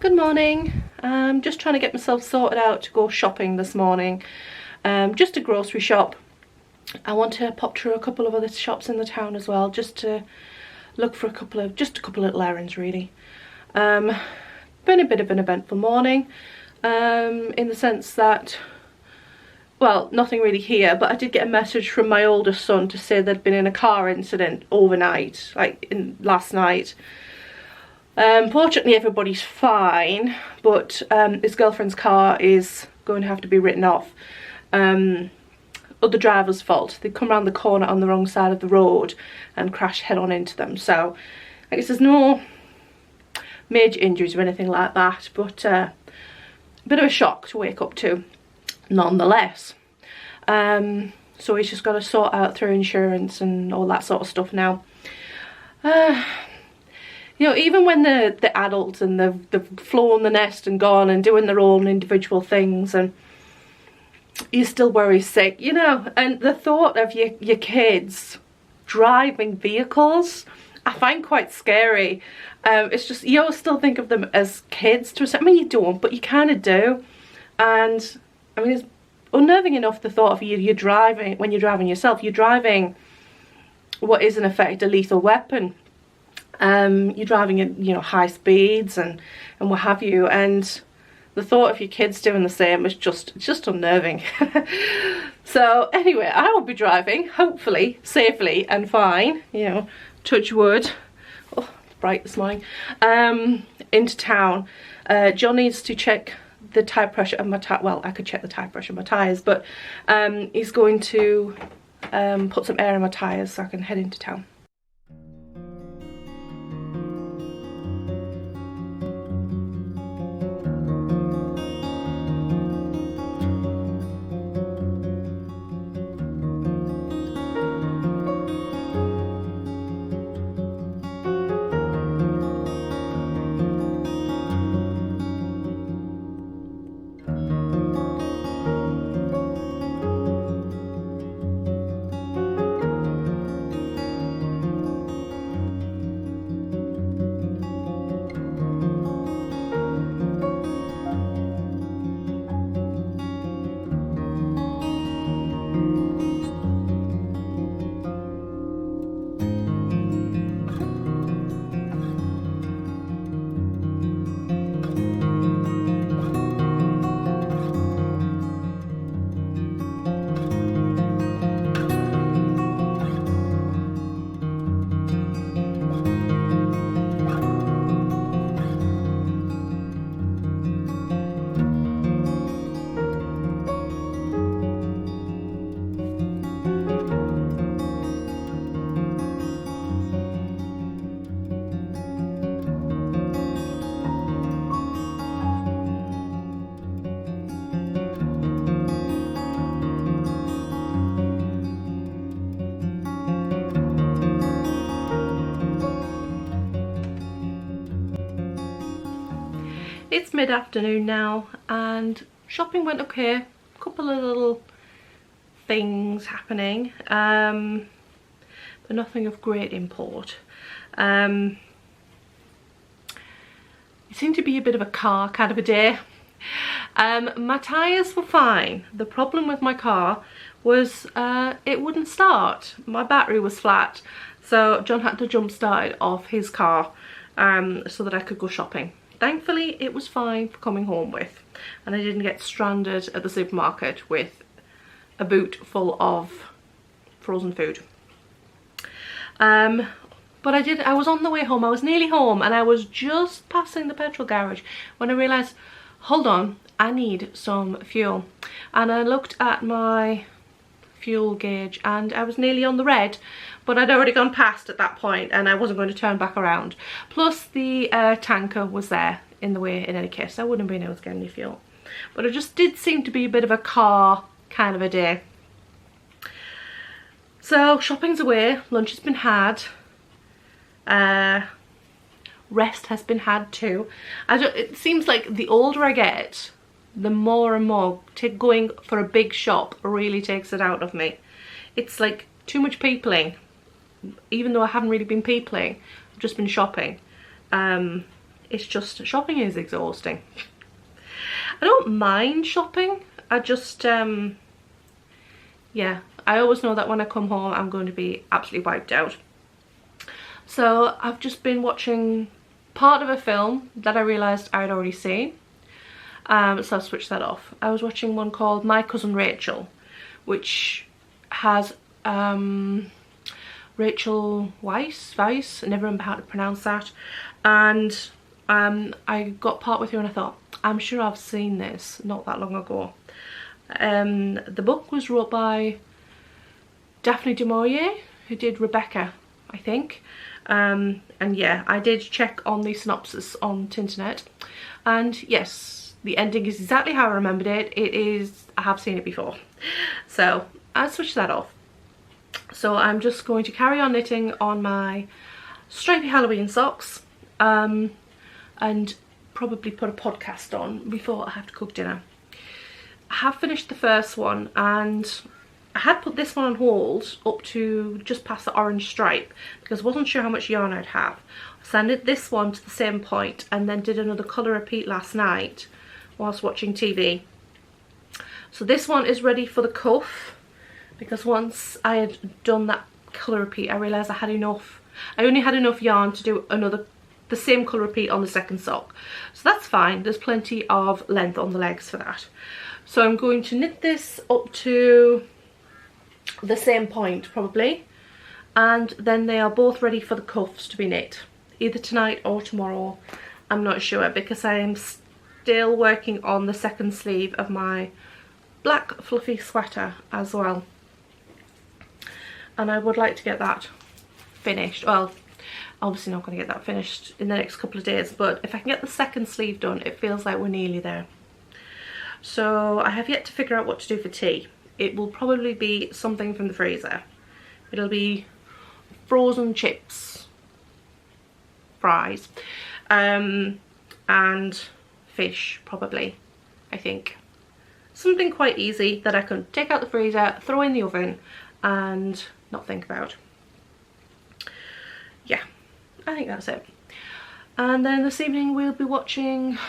Good morning. I'm just trying to get myself sorted out to go shopping this morning. Just a grocery shop. I want to pop through a couple of other shops in the town as well, just to look for a couple of little errands really. Been a bit of an eventful morning, in the sense that, well, nothing really here, but I did get a message from my oldest son to say there'd been in a car incident overnight, last night. Fortunately everybody's fine, but his girlfriend's car is going to have to be written off. Other driver's fault. They come around the corner on the wrong side of the road and crash head on into them. So I guess there's no major injuries or anything like that, but a bit of a shock to wake up to nonetheless. So he's just got to sort out through insurance and all that sort of stuff now. You know, even when the adults and they've flown the nest and gone and doing their own individual things, and you still worry sick, you know, and the thought of your kids driving vehicles, I find quite scary. It's just, you always still think of them as kids to a certain, I mean, you don't, but you kind of do. And I mean, it's unnerving enough, the thought of you're driving, when you're driving yourself, you're driving what is in effect a lethal weapon. You're driving at, you know, high speeds and what have you, and the thought of your kids doing the same is just unnerving. So anyway, I will be driving, hopefully safely and fine, you know, touch wood. Oh, it's bright this morning. Into town. John needs to check the tire pressure of my well, I could check the tire pressure of my tires, but he's going to put some air in my tires so I can head into town. It's mid-afternoon now and shopping went okay. A couple of little things happening, but nothing of great import. It seemed to be a bit of a car kind of a day. My tyres were fine. The problem with my car was it wouldn't start. My battery was flat, so John had to jump start it off his car so that I could go shopping. Thankfully it was fine for coming home with, and I didn't get stranded at the supermarket with a boot full of frozen food. But I was on the way home, I was nearly home, and I was just passing the petrol garage when I realised, hold on, I need some fuel. And I looked at my fuel gauge and I was nearly on the red, but I'd already gone past at that point and I wasn't going to turn back around. Plus the tanker was there in the way in any case, I wouldn't have been able to get any fuel. But it just did seem to be a bit of a car kind of a day. So shopping's away, lunch has been had, rest has been had too. It seems like the older I get, the more and more going for a big shop really takes it out of me. It's like too much peopling. Even though I haven't really been peopling, I've just been shopping. It's just shopping is exhausting. I don't mind shopping. I just yeah, I always know that when I come home I'm going to be absolutely wiped out. So I've just been watching part of a film that I realised I'd already seen. So I've switched that off. I was watching one called My Cousin Rachel, which has Rachel Weisz, I never remember how to pronounce that, and I got part with her and I thought, I'm sure I've seen this not that long ago. The book was wrote by Daphne du Maurier, who did Rebecca, I think. And yeah, I did check on the synopsis on Tinternet, and yes, the ending is exactly how I remembered it. It is, I have seen it before, so I switched that off. So I'm just going to carry on knitting on my stripy Halloween socks, and probably put a podcast on before I have to cook dinner. I have finished the first one, and I had put this one on hold up to just past the orange stripe because I wasn't sure how much yarn I'd have. So I knit this one to the same point and then did another colour repeat last night whilst watching TV. So this one is ready for the cuff, because once I had done that colour repeat I realised I had enough. I only had enough yarn to do the same colour repeat on the second sock. So that's fine, there's plenty of length on the legs for that. So I'm going to knit this up to the same point probably, and then they are both ready for the cuffs to be knit, either tonight or tomorrow. I'm not sure, because I am still working on the second sleeve of my black fluffy sweater as well, and I would like to get that finished. Well, obviously not going to get that finished in the next couple of days, but if I can get the second sleeve done, it feels like we're nearly there. So I have yet to figure out what to do for tea. It will probably be something from the freezer. It'll be frozen chips, fries, and fish probably, I think. Something quite easy that I can take out the freezer, throw in the oven and not think about. Yeah, I think that's it. And then this evening we'll be watching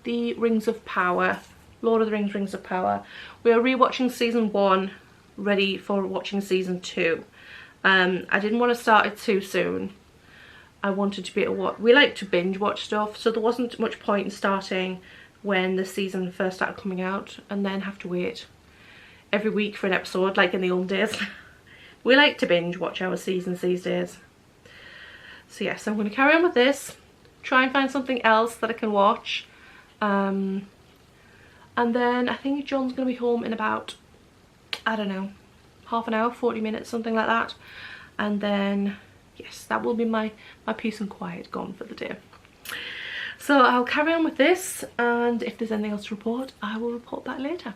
the Rings of Power. Lord of the Rings, Rings of Power. We are rewatching season 1, ready for watching season 2. I didn't want to start it too soon. I wanted to be able to watch. We like to binge watch stuff, so there wasn't much point in starting when the season first started coming out and then have to wait every week for an episode like in the old days. We like to binge watch our seasons these days. So yes, I'm going to carry on with this, try and find something else that I can watch. And then I think John's going to be home in about, I don't know, half an hour, 40 minutes, something like that. And then, yes, that will be my peace and quiet gone for the day. So I'll carry on with this, and if there's anything else to report, I will report back later.